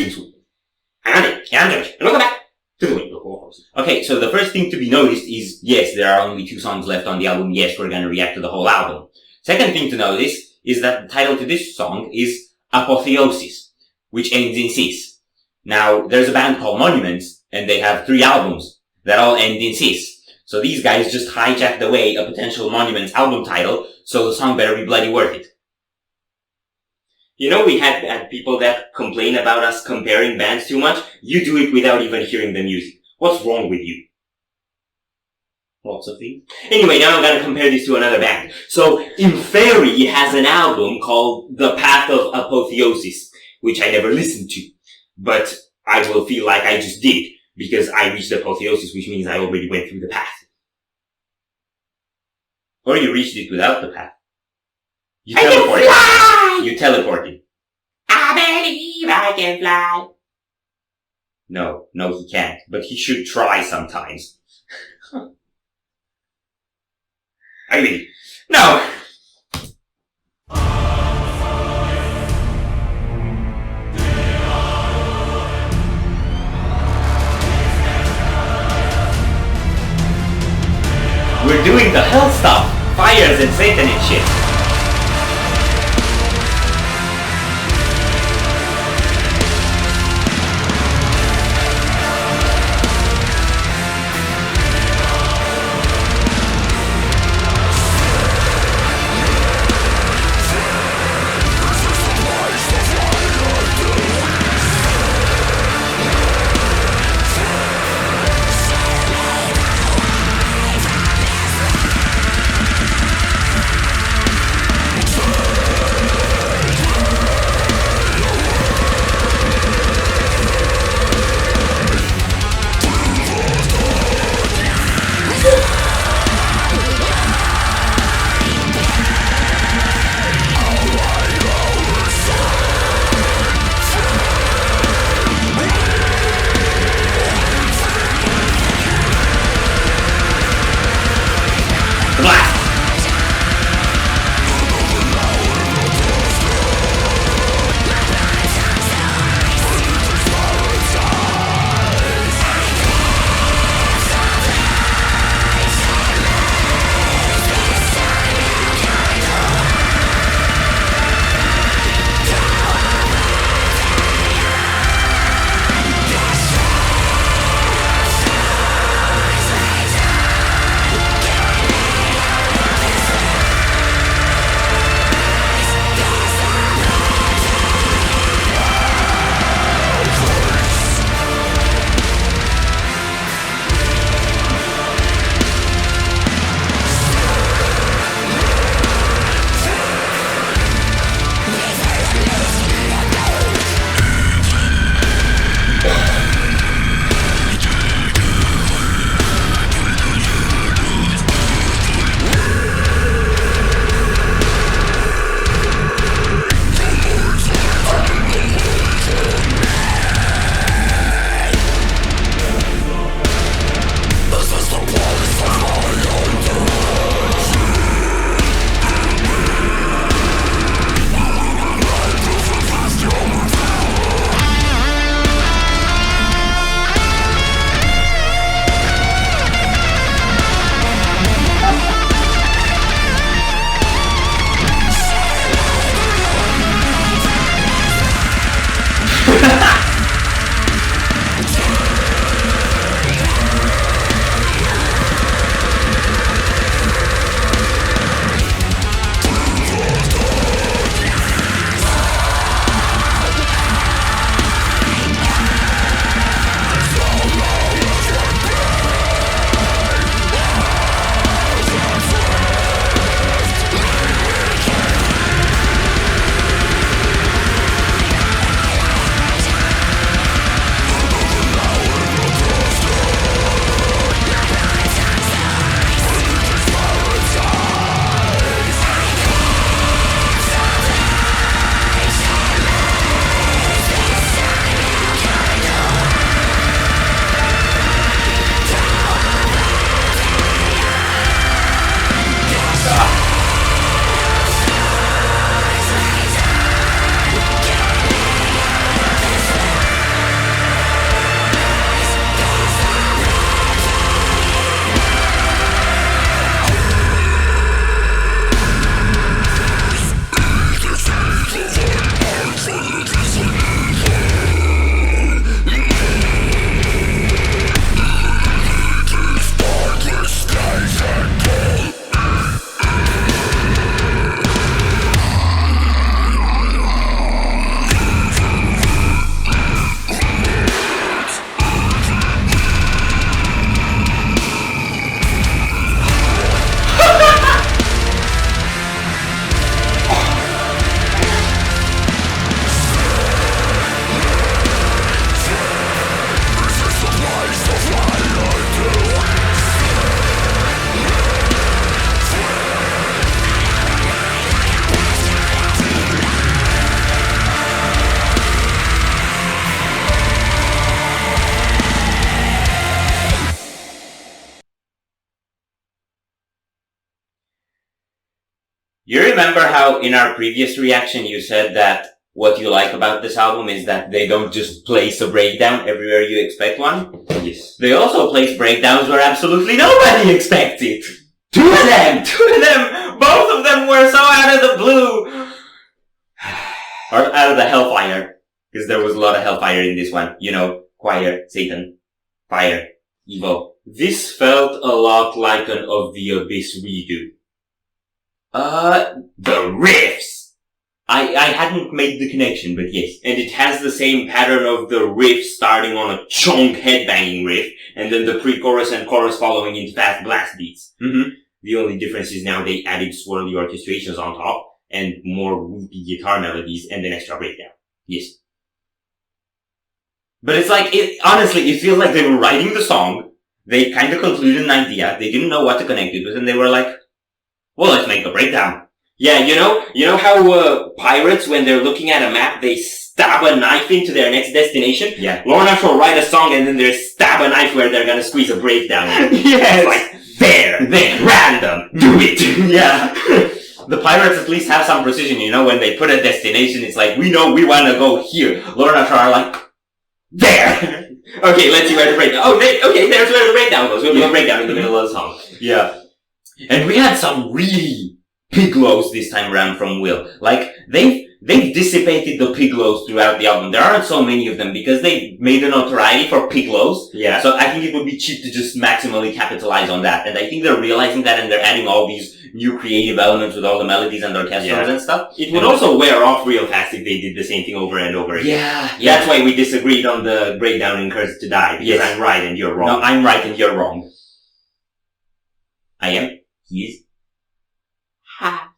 Greetings, I'm Josh, and welcome back to the Windmill. Okay, so the first thing to be noticed is, yes, there are only 2 songs left on the album. Yes, we're gonna react to the whole album. Second thing to notice is that the title to this song is Apotheosis, which ends in cis. Now, there's a band called Monuments, and they have 3 albums that all end in cis. So these guys just hijacked away a potential Monuments album title, so the song better be bloody worth it. You know, we had people that complain about us comparing bands too much. You do it without even hearing the music. What's wrong with you? Lots of things. Anyway, now I'm gonna compare this to another band. So, Inferi has an album called The Path of Apotheosis, which I never listened to. But I will feel like I just did, because I reached Apotheosis, which means I already went through the path. Or you reached it without the path. You teleported. You teleported. I believe I can fly. No, he can't. But he should try sometimes. Are you ready? No! We're doing the hell stuff. Fires and Satan and shit. You remember how in our previous reaction you said that what you like about this album is that they don't just place a breakdown everywhere you expect one? Yes. They also place breakdowns where absolutely nobody expects it. Two of them! Both of them were so out of the blue. Or out of the hellfire. Because there was a lot of hellfire in this one. You know, choir, Satan, fire, evil. This felt a lot like an Of the Abyss redo. The riffs! I hadn't made the connection, but yes. And it has the same pattern of the riff starting on a chonk headbanging riff, and then the pre-chorus and chorus following into fast blast beats. The only difference is now they added swirly orchestrations on top, and more whoopy guitar melodies, and an extra breakdown. Yes. But it's like, honestly, it feels like they were writing the song, they kind of concluded an idea, they didn't know what to connect it with, and they were like, well, let's make a breakdown. Yeah, you know how, pirates, when they're looking at a map, they stab a knife into their next destination? Yeah. Lorna will write a song and then they stab a knife where they're gonna squeeze a breakdown in. Yes! It's like, there, random, do it! Yeah. The pirates at least have some precision, when they put a destination, it's like, we know we wanna go here. Lorna are like, there! Okay, let's see where the breakdown, okay, there's where the breakdown goes. We'll do a breakdown in the middle of the song. Yeah. And we had some really piglows this time around from Will. Like, they've dissipated the piglows throughout the album. There aren't so many of them because they made a notoriety for piglows. Yeah. So I think it would be cheap to just maximally capitalize on that. And I think they're realizing that and they're adding all these new creative elements with all the melodies and orchestras and stuff. It would also wear off real fast if they did the same thing over and over again. Yeah. That's why we disagreed on the breakdown in Cursed to Die. Because I'm right and you're wrong. No, I'm right and you're wrong. I am. He is. Hi.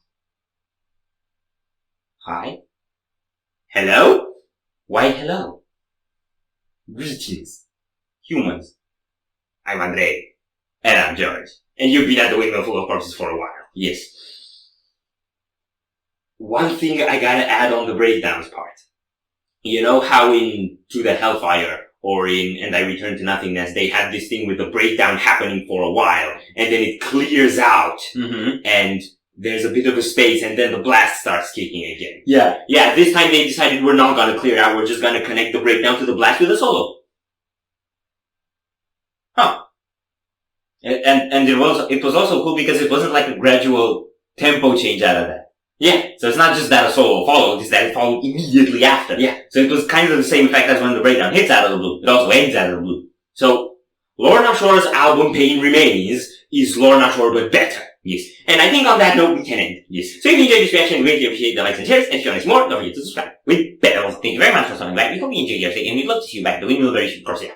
Hi? Hello? Why hello? Greetings, humans. I'm Andrei. And I'm George. And you've been at the Windmill full of corpses for a while. Yes. One thing I gotta add on the breakdowns part. You know how in To the Hellfire, or in And I Return to Nothingness, they had this thing with the breakdown happening for a while, and then it clears out, and there's a bit of a space, and then the blast starts kicking again. Yeah. Yeah, this time they decided we're not gonna clear out, we're just gonna connect the breakdown to the blast with a solo. Huh. And it was also cool because it wasn't like a gradual tempo change out of that. Yeah, so it's not just that a solo followed, it's that it followed immediately after. Yeah, so it was kind of the same effect as when the breakdown hits out of the blue. It also ends out of the blue. So, Lorna Shore's album Pain Remains is Lorna Shore but better. Yes. And I think on that note we can end. Yes. So if you enjoyed this reaction, we greatly appreciate the likes and shares, and if you want to see more, don't forget to subscribe with bells. Thank you very much for stopping by. We hope you enjoyed your stay, and we'd love to see you back at the Windmill very soon. Of course, yeah.